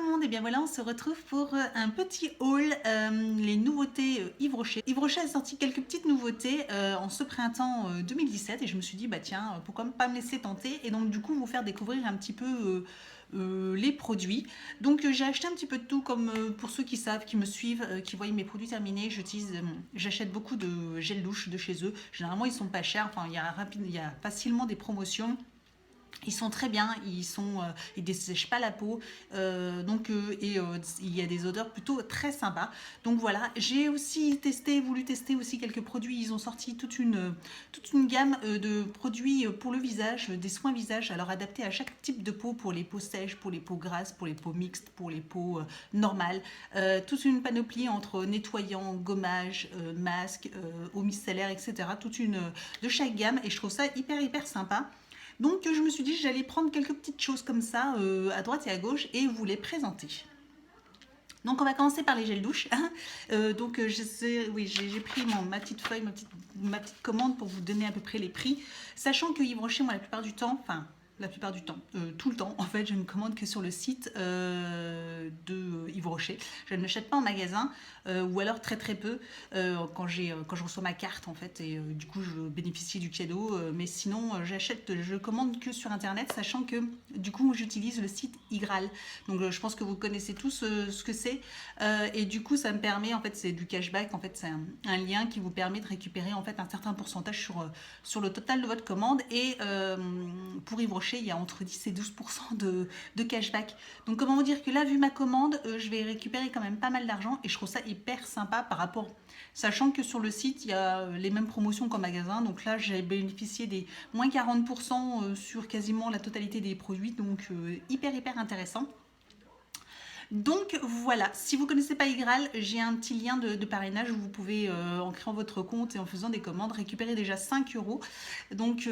monde, et bien voilà, on se retrouve pour un petit haul, les nouveautés Yves Rocher. Yves Rocher a sorti quelques petites nouveautés en ce printemps 2017 et je me suis dit bah tiens, pourquoi pas me laisser tenter et donc du coup vous faire découvrir un petit peu les produits. Donc j'ai acheté un petit peu de tout comme pour ceux qui savent, qui me suivent, qui voient mes produits terminés, j'achète beaucoup de gel douche de chez eux. Généralement ils sont pas chers, enfin il y a facilement des promotions. Ils sont très bien, ils dessèchent pas la peau, il y a des odeurs plutôt très sympas. Donc voilà, j'ai aussi voulu tester aussi quelques produits. Ils ont sorti toute une gamme de produits pour le visage, des soins visage, alors adaptés à chaque type de peau, pour les peaux sèches, pour les peaux grasses, pour les peaux mixtes, pour les peaux normales. Toute une panoplie entre nettoyant, gommage, masque, eau micellaire, etc. De chaque gamme et je trouve ça hyper sympa. Donc je me suis dit que j'allais prendre quelques petites choses comme ça à droite et à gauche et vous les présenter. Donc on va commencer par les gels douche. J'ai pris ma petite feuille, ma petite commande pour vous donner à peu près les prix. Sachant que Yves Rocher, moi tout le temps, en fait, je ne commande que sur le site de Yves Rocher. Je ne l'achète pas en magasin ou alors très peu quand je reçois ma carte en fait et du coup je bénéficie du cadeau. Mais sinon, je commande que sur internet, sachant que du coup j'utilise le site Igral. Donc je pense que vous connaissez tous ce que c'est et du coup ça me permet en fait c'est du cashback. En fait c'est un lien qui vous permet de récupérer en fait un certain pourcentage sur le total de votre commande et pour Yves Rocher il y a entre 10 et 12% de cashback. Donc comment vous dire que là vu ma commande je vais récupérer quand même pas mal d'argent et je trouve ça hyper sympa par rapport, sachant que sur le site il y a les mêmes promotions qu'en magasin. Donc là j'ai bénéficié des moins 40% sur quasiment la totalité des produits, donc hyper intéressant. Donc voilà, si vous ne connaissez pas Igral, j'ai un petit lien de parrainage où vous pouvez, en créant votre compte et en faisant des commandes, récupérer déjà 5 €. Donc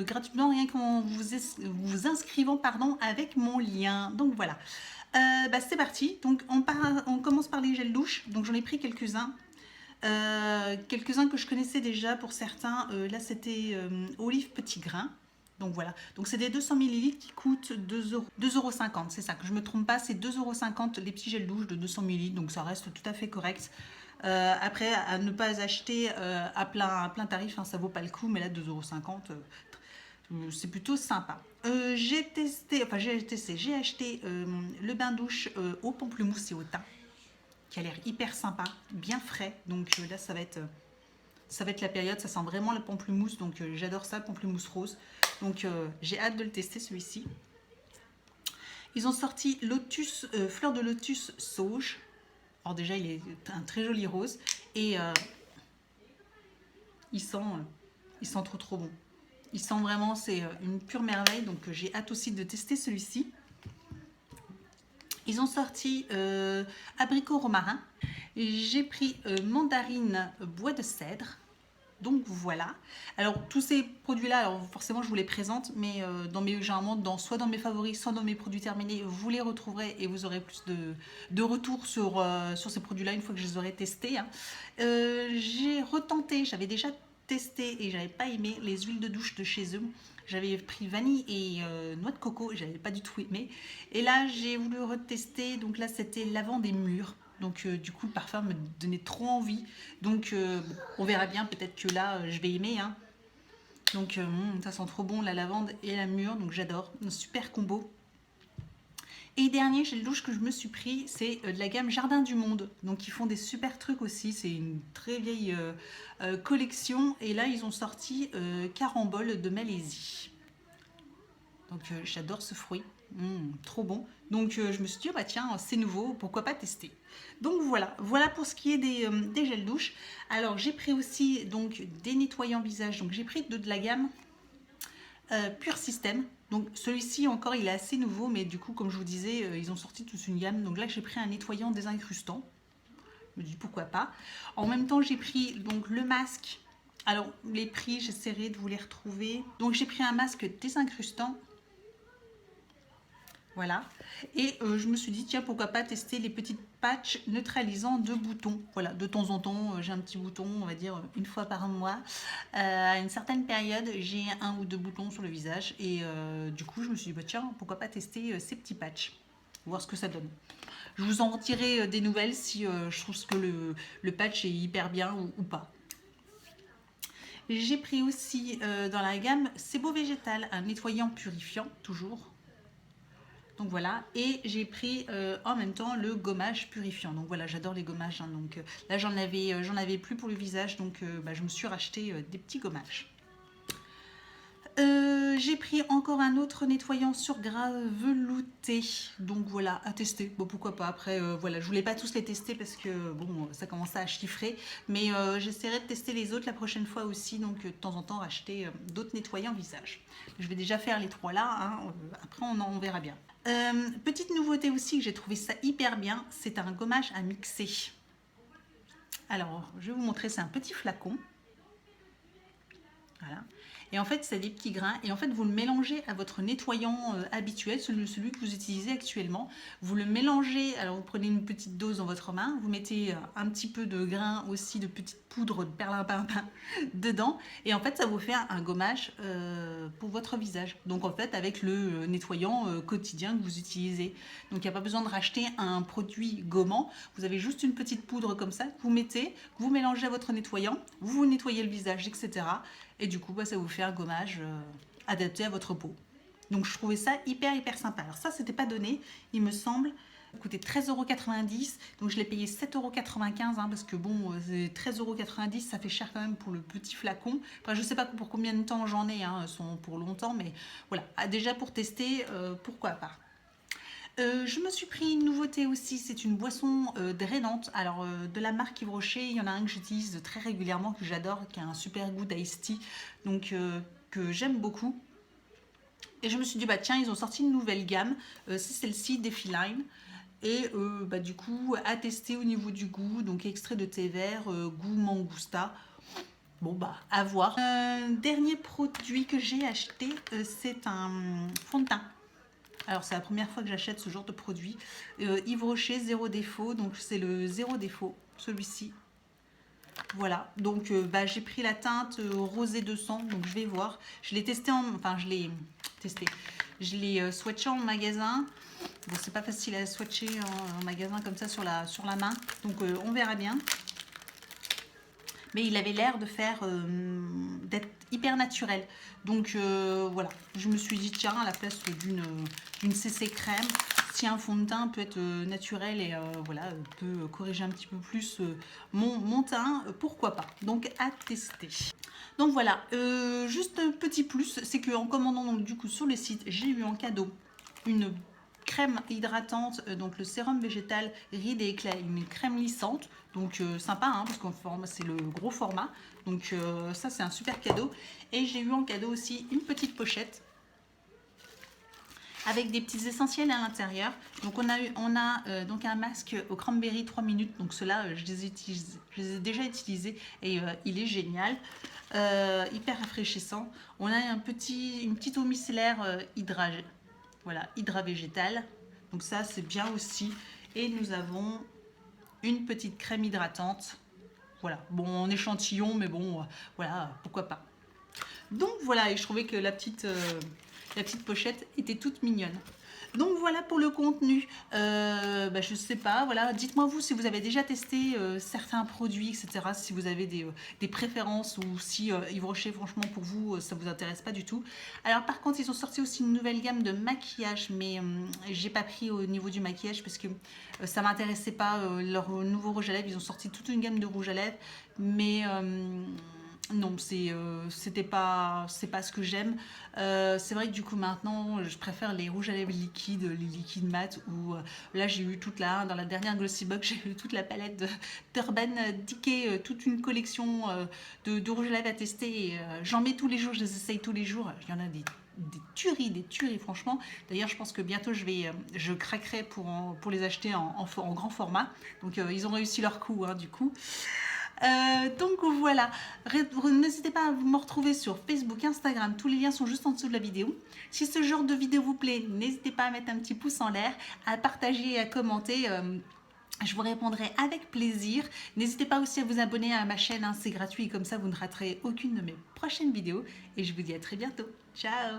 gratuitement, rien qu'en vous inscrivant avec mon lien. Donc voilà, c'est parti. Donc on commence par les gels douche. Donc j'en ai pris quelques-uns. Quelques-uns que je connaissais déjà pour certains. Là c'était Olive Petit Grain. Donc voilà, donc c'est des 200 ml qui coûtent 2,50 €, c'est ça, que je me trompe pas, c'est 2,50 € les petits gels douche de 200 ml, donc ça reste tout à fait correct. Après, à ne pas acheter à plein tarif, hein, ça vaut pas le coup, mais là 2,50 €, c'est plutôt sympa. J'ai acheté le bain douche au pamplemousse et au thym, qui a l'air hyper sympa, bien frais, donc là ça va être la période, ça sent vraiment le pamplemousse, donc j'adore ça, pamplemousse rose. Donc j'ai hâte de le tester celui-ci. Ils ont sorti lotus, fleur de lotus sauge. Alors déjà il est un très joli rose et il sent trop bon. Il sent vraiment, c'est une pure merveille, donc j'ai hâte aussi de tester celui-ci. Ils ont sorti abricot romarin. J'ai pris mandarine bois de cèdre. Donc voilà. Alors tous ces produits-là, alors forcément je vous les présente, mais généralement soit dans mes favoris, soit dans mes produits terminés, vous les retrouverez et vous aurez plus de retours sur ces produits-là une fois que je les aurai testés. Hein. J'ai retenté, j'avais déjà testé et j'avais pas aimé les huiles de douche de chez eux. J'avais pris vanille et noix de coco, j'avais pas du tout aimé. Et là j'ai voulu retester, donc là c'était lavande et mûre. Donc du coup le parfum me donnait trop envie. Donc on verra bien, peut-être que là je vais aimer. Hein. Donc ça sent trop bon la lavande et la mûre, donc j'adore. Un super combo. Et dernier gel douche que je me suis pris, c'est de la gamme Jardin du Monde. Donc ils font des super trucs aussi, c'est une très vieille collection. Et là ils ont sorti Carambole de Malaisie. Donc j'adore ce fruit. Trop bon. Donc je me suis dit, bah tiens, c'est nouveau, pourquoi pas tester. Donc voilà pour ce qui est des gels douche. Alors j'ai pris aussi donc des nettoyants visage. Donc j'ai pris de la gamme Pure System. Donc celui-ci encore il est assez nouveau, mais du coup comme je vous disais, ils ont sorti toute une gamme. Donc là j'ai pris un nettoyant désincrustant. Je me dis pourquoi pas. En même temps j'ai pris donc le masque. Alors les prix, j'essaierai de vous les retrouver. Donc j'ai pris un masque désincrustant. Voilà, et je me suis dit tiens pourquoi pas tester les petites patchs neutralisants de boutons. Voilà, de temps en temps j'ai un petit bouton, on va dire une fois par mois. À une certaine période j'ai 1 ou 2 boutons sur le visage et du coup je me suis dit bah tiens pourquoi pas tester ces petits patchs, voir ce que ça donne. Je vous en dirai des nouvelles si je trouve que le patch est hyper bien ou pas. J'ai pris aussi dans la gamme Sebo Végétal, un nettoyant purifiant, toujours. Donc voilà, et j'ai pris en même temps le gommage purifiant. Donc voilà, j'adore les gommages. Hein, donc là, j'en avais plus pour le visage, donc je me suis racheté des petits gommages. J'ai pris encore un autre nettoyant sur gras velouté, donc voilà, à tester. Bon, pourquoi pas. Après, voilà, je voulais pas tous les tester parce que bon, ça commençait à chiffrer, mais j'essaierai de tester les autres la prochaine fois aussi. Donc de temps en temps, acheter d'autres nettoyants visage. Je vais déjà faire les trois là. Hein, après, on verra bien. Petite nouveauté aussi que j'ai trouvé ça hyper bien, c'est un gommage à mixer. Alors, je vais vous montrer, c'est un petit flacon. Voilà. Et en fait, c'est des petits grains. Et en fait, vous le mélangez à votre nettoyant habituel, celui que vous utilisez actuellement. Vous le mélangez, alors vous prenez une petite dose dans votre main, vous mettez un petit peu de grains aussi, de petite poudre de perlimpinpin dedans. Et en fait, ça vous fait un gommage pour votre visage. Donc en fait, avec le nettoyant quotidien que vous utilisez. Donc il n'y a pas besoin de racheter un produit gommant. Vous avez juste une petite poudre comme ça que vous mettez, que vous mélangez à votre nettoyant, vous nettoyez le visage, etc. Et du coup, ça vous fait un gommage adapté à votre peau. Donc je trouvais ça hyper sympa. Alors ça, c'était pas donné, il me semble. Ça coûtait 13,90 €. Donc je l'ai payé 7,95 € hein, parce que bon, 13,90 €, ça fait cher quand même pour le petit flacon. Enfin, je sais pas pour combien de temps j'en ai, hein, sont pour longtemps, mais voilà. Déjà pour tester, pourquoi pas. Je me suis pris une nouveauté aussi, c'est une boisson drainante. Alors de la marque Yves Rocher, il y en a un que j'utilise très régulièrement, que j'adore, qui a un super goût d'iced tea, donc que j'aime beaucoup. Et je me suis dit, bah tiens, ils ont sorti une nouvelle gamme, c'est celle-ci, Defi Line. Et du coup, à tester au niveau du goût, donc extrait de thé vert, goût mangousta. Bon bah, à voir. Dernier produit que j'ai acheté, c'est un fond de teint. Alors c'est la première fois que j'achète ce genre de produit. Yves Rocher, zéro défaut, donc c'est le zéro défaut, celui-ci. Voilà, donc j'ai pris la teinte rosé 200, donc je vais voir. Je l'ai testé, je l'ai testé. Je l'ai swatché en magasin. Bon, c'est pas facile à swatcher en magasin comme ça sur la main, donc on verra bien. Mais il avait l'air de faire d'être hyper naturel. Donc voilà, je me suis dit tiens, à la place d'une CC crème, si un fond de teint peut être naturel et voilà, peut corriger un petit peu plus mon teint, pourquoi pas. Donc à tester. Donc voilà, juste un petit plus, c'est qu'en commandant donc du coup sur le site, j'ai eu en cadeau une crème hydratante, donc le sérum végétal Rides et Éclat, une crème lissante, donc sympa hein, parce qu'en forme c'est le gros format, donc ça c'est un super cadeau. Et j'ai eu en cadeau aussi une petite pochette avec des petits essentiels à l'intérieur. Donc on a donc un masque au cranberry 3 minutes, donc ceux-là je les ai déjà utilisés et il est génial, hyper rafraîchissant. On a une petite eau micellaire hydra végétal, donc ça c'est bien aussi. Et nous avons une petite crème hydratante, voilà, bon en échantillon, mais bon voilà, pourquoi pas. Donc voilà, et je trouvais que la petite pochette était toute mignonne. Donc voilà pour le contenu. Je sais pas, voilà, dites-moi vous si vous avez déjà testé certains produits, etc. Si vous avez des préférences ou si Yves Rocher, franchement, pour vous, ça vous intéresse pas du tout. Alors par contre, ils ont sorti aussi une nouvelle gamme de maquillage, mais j'ai pas pris au niveau du maquillage parce que ça m'intéressait pas. Leur nouveau rouge à lèvres, ils ont sorti toute une gamme de rouge à lèvres, mais non, c'est pas ce que j'aime. C'est vrai que du coup maintenant je préfère les rouges à lèvres liquides, les liquides mat, ou là j'ai eu dans la dernière Glossy Box, j'ai eu toute la palette d'Urban Decay, toute une collection de rouges à lèvres à tester, et j'en mets tous les jours, je les essaye tous les jours. Il y en a des tueries franchement. D'ailleurs je pense que bientôt je craquerai pour les acheter en grand format. Donc ils ont réussi leur coup hein, du coup. Donc voilà, n'hésitez pas à me retrouver sur Facebook, Instagram, tous les liens sont juste en dessous de la vidéo. Si ce genre de vidéo vous plaît, n'hésitez pas à mettre un petit pouce en l'air, à partager et à commenter. Je vous répondrai avec plaisir. N'hésitez pas aussi à vous abonner à ma chaîne, hein, c'est gratuit, comme ça vous ne raterez aucune de mes prochaines vidéos. Et je vous dis à très bientôt. Ciao!